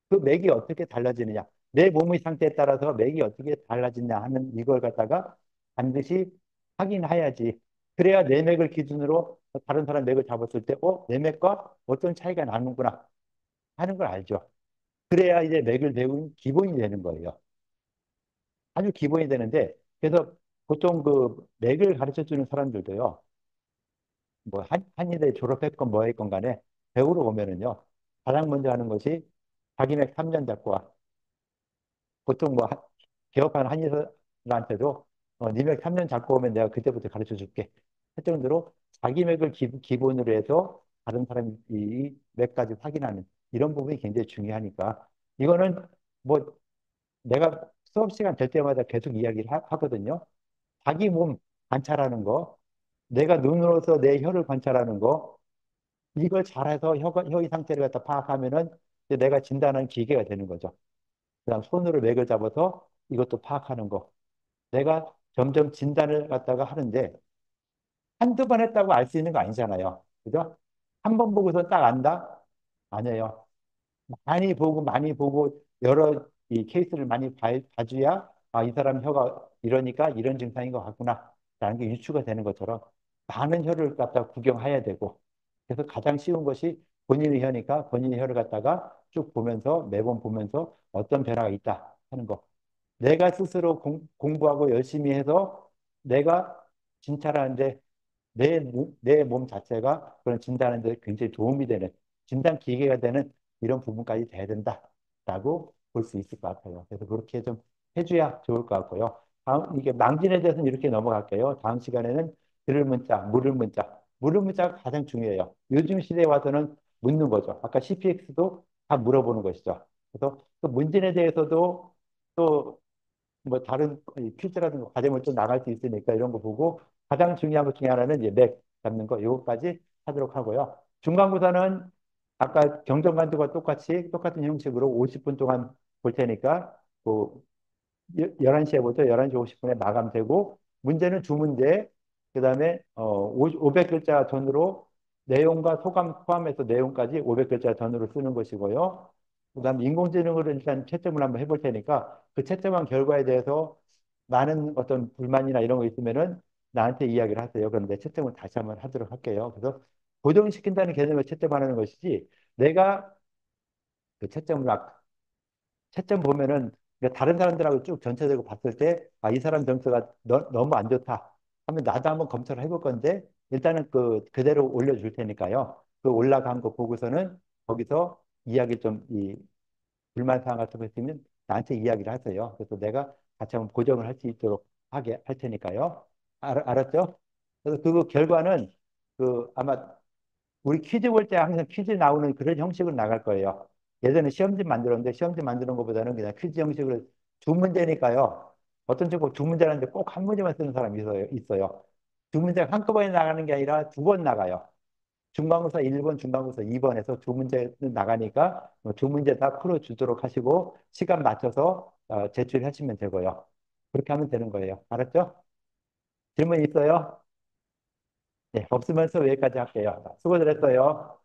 그 맥이 어떻게 달라지느냐. 내 몸의 상태에 따라서 맥이 어떻게 달라지냐 하는 이걸 갖다가 반드시 확인해야지. 그래야 내 맥을 기준으로 다른 사람 맥을 잡았을 때, 내 맥과 어떤 차이가 나는구나 하는 걸 알죠. 그래야 이제 맥을 배우는 기본이 되는 거예요. 아주 기본이 되는데, 그래서 보통 그 맥을 가르쳐 주는 사람들도요, 뭐 한의대 졸업했건 뭐 했건 간에 배우러 오면은요, 가장 먼저 하는 것이 자기 맥 3년 잡고 와. 보통 뭐 개업하는 한의사한테도 니맥 3년 잡고 오면 내가 그때부터 가르쳐 줄게. 할 정도로 자기 맥을 기본으로 해서 다른 사람이 이 맥까지 확인하는 이런 부분이 굉장히 중요하니까 이거는 뭐 내가 수업 시간 될 때마다 계속 이야기를 하거든요. 자기 몸 관찰하는 거, 내가 눈으로서 내 혀를 관찰하는 거, 이걸 잘해서 혀의 상태를 갖다 파악하면은 이제 내가 진단하는 기계가 되는 거죠. 그다음 손으로 맥을 잡아서 이것도 파악하는 거. 내가 점점 진단을 갖다가 하는데 한두 번 했다고 알 수 있는 거 아니잖아요. 그죠? 한 번 보고서 딱 안다? 아니에요. 많이 보고 여러 이 케이스를 많이 봐줘야 이 사람 혀가 이러니까 이런 증상인 것 같구나. 라는 게 유추가 되는 것처럼 많은 혀를 갖다가 구경해야 되고 그래서 가장 쉬운 것이 본인의 혀니까 본인의 혀를 갖다가 쭉 보면서 매번 보면서 어떤 변화가 있다 하는 거. 내가 스스로 공부하고 열심히 해서 내가 진찰하는데 내 몸 자체가 그런 진단하는 데 굉장히 도움이 되는 진단 기계가 되는 이런 부분까지 돼야 된다라고 볼 수 있을 것 같아요. 그래서 그렇게 좀 해줘야 좋을 것 같고요. 다음 이게 망진에 대해서는 이렇게 넘어갈게요. 다음 시간에는 들을 문자, 물을 문자. 물을 문자가 가장 중요해요. 요즘 시대에 와서는 묻는 거죠. 아까 CPX도 다 물어보는 것이죠. 그래서 또 문진에 대해서도 또 뭐 다른 퀴즈라든가 과제물 좀 나갈 수 있으니까 이런 거 보고 가장 중요한 것 중에 하나는 이제 맥 잡는 거 요거까지 하도록 하고요. 중간고사는 아까 경전간두가 똑같은 형식으로 50분 동안 볼 테니까 뭐 11시에부터 11시 50분에 마감되고 문제는 두 문제 그다음에 500글자 전으로 내용과 소감 포함해서 내용까지 500글자 전으로 쓰는 것이고요. 그다음 인공지능으로 일단 채점을 한번 해볼 테니까 그 채점한 결과에 대해서 많은 어떤 불만이나 이런 거 있으면은 나한테 이야기를 하세요. 그런데 채점을 다시 한번 하도록 할게요. 그래서 고정시킨다는 개념을 채점하는 것이지 내가 그 채점 보면은 그러니까 다른 사람들하고 쭉 전체적으로 봤을 때, 이 사람 점수가 너무 안 좋다. 하면 나도 한번 검토를 해볼 건데, 일단은 그대로 올려줄 테니까요. 그 올라간 거 보고서는 거기서 이야기 좀, 불만사항 같은 거 있으면 나한테 이야기를 하세요. 그래서 내가 같이 한번 보정을 할 수 있도록 하게 할 테니까요. 알았죠? 그래서 그 결과는 아마 우리 퀴즈 볼 때 항상 퀴즈 나오는 그런 형식으로 나갈 거예요. 예전에 시험지 만들었는데 시험지 만드는 것보다는 그냥 퀴즈 형식으로 두 문제니까요. 어떤 친구 두 문제 하는데 꼭 한 문제만 쓰는 사람이 있어요. 두 문제가 한꺼번에 나가는 게 아니라 두 번 나가요. 중간고사 1번, 중간고사 2번에서 두 문제 나가니까 두 문제 다 풀어주도록 하시고 시간 맞춰서 제출하시면 되고요. 그렇게 하면 되는 거예요. 알았죠? 질문 있어요? 네, 없으면서 여기까지 할게요. 수고들 했어요.